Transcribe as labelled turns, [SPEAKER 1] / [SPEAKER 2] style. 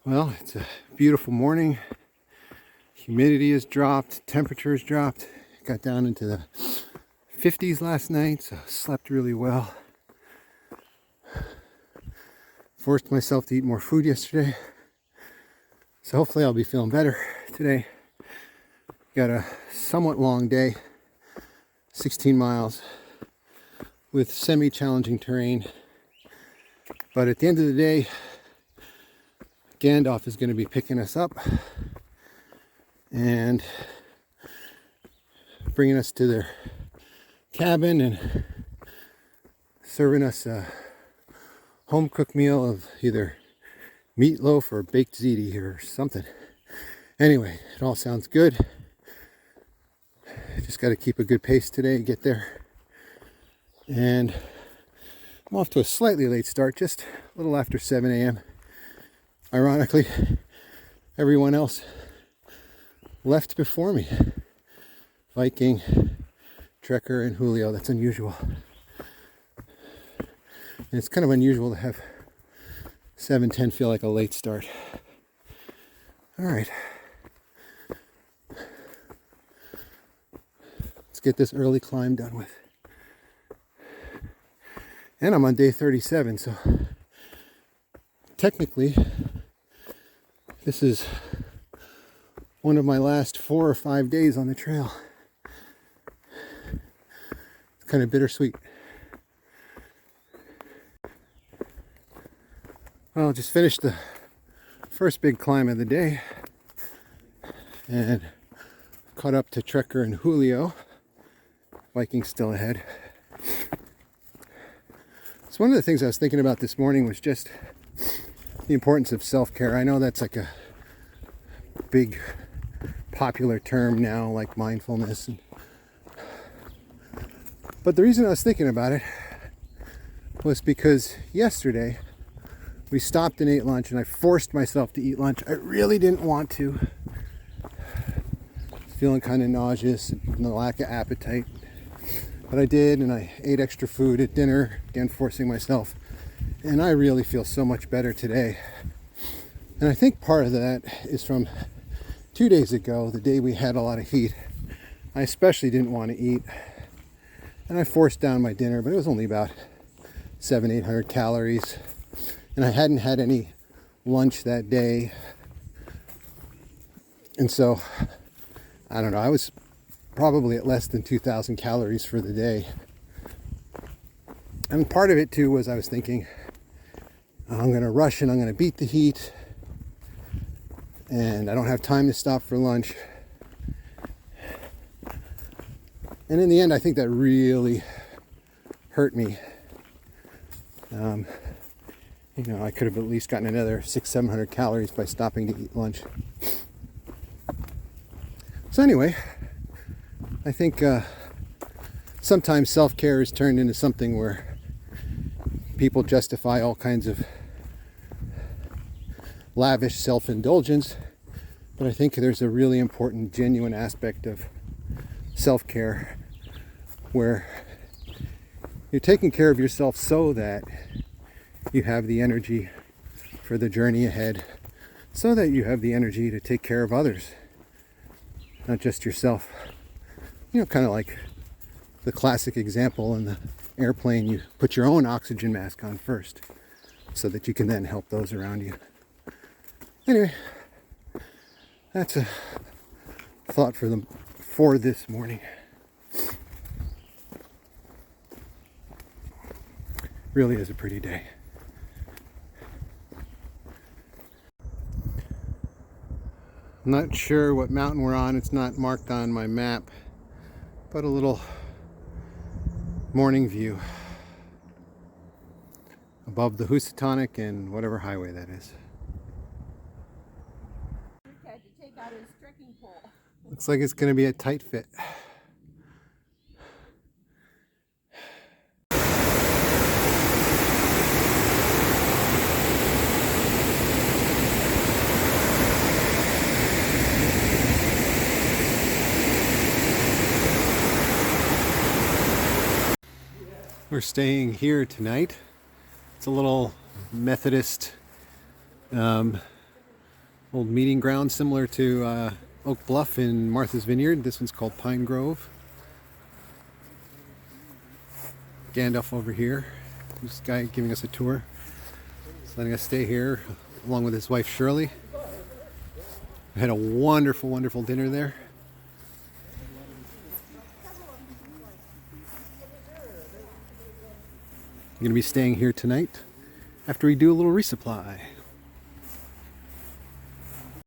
[SPEAKER 1] Well, it's a beautiful morning. Humidity has dropped, temperature has dropped. Got down into the 50s last night, so slept really well. Forced myself to eat more food yesterday, so hopefully I'll be feeling better today. Got a somewhat long day, 16 miles with semi-challenging terrain. But at the end of the day, Gandalf is going to be picking us up and bringing us to their cabin and serving us a home-cooked meal of either meatloaf or baked ziti or something. Anyway, it all sounds good. Just got to keep a good pace today and get there. And I'm off to a slightly late start, just a little after 7 a.m. Ironically, everyone else left before me. Viking, Trekker, and Julio. That's unusual. And it's kind of unusual to have 7:10 feel like a late start. All right. Let's get this early climb done with. And I'm on day 37, so technically this is one of my last 4 or 5 days on the trail. It's kind of bittersweet. Well, just finished the first big climb of the day and caught up to Trekker and Julio. Viking's still ahead. So one of the things I was thinking about this morning was just the importance of self-care. I know that's like a big popular term now, like mindfulness. But the reason I was thinking about it was because yesterday we stopped and ate lunch, and I forced myself to eat lunch. I really didn't want to. Feeling kind of nauseous and a lack of appetite. But I did, and I ate extra food at dinner, again forcing myself. And I really feel so much better today. And I think part of that is from 2 days ago, the day we had a lot of heat. I especially didn't want to eat. And I forced down my dinner, but it was only about 700-800 calories. And I hadn't had any lunch that day. And so, I don't know, I was probably at less than 2,000 calories for the day. And part of it too was I was thinking, I'm going to rush and I'm going to beat the heat. And I don't have time to stop for lunch. And in the end, I think that really hurt me. I could have at least gotten another 600-700 calories by stopping to eat lunch. So anyway, I think sometimes self-care is turned into something where people justify all kinds of lavish self-indulgence. But I think there's a really important, genuine aspect of self-care where you're taking care of yourself so that you have the energy for the journey ahead, so that you have the energy to take care of others, not just yourself. Kind of like the classic example in the airplane, you put your own oxygen mask on first so that you can then help those around you. Anyway, that's a thought for this morning. Really is a pretty day. I'm not sure what mountain we're on. It's not marked on my map, but a little morning view above the Housatonic and whatever highway that is. Looks like it's going to be a tight fit. We're staying here tonight. It's a little Methodist Old meeting ground similar to Oak Bluff in Martha's Vineyard. This one's called Pine Grove. Gandalf over here. This guy giving us a tour. He's letting us stay here along with his wife Shirley. We had a wonderful, wonderful dinner there. I'm going to be staying here tonight after we do a little resupply.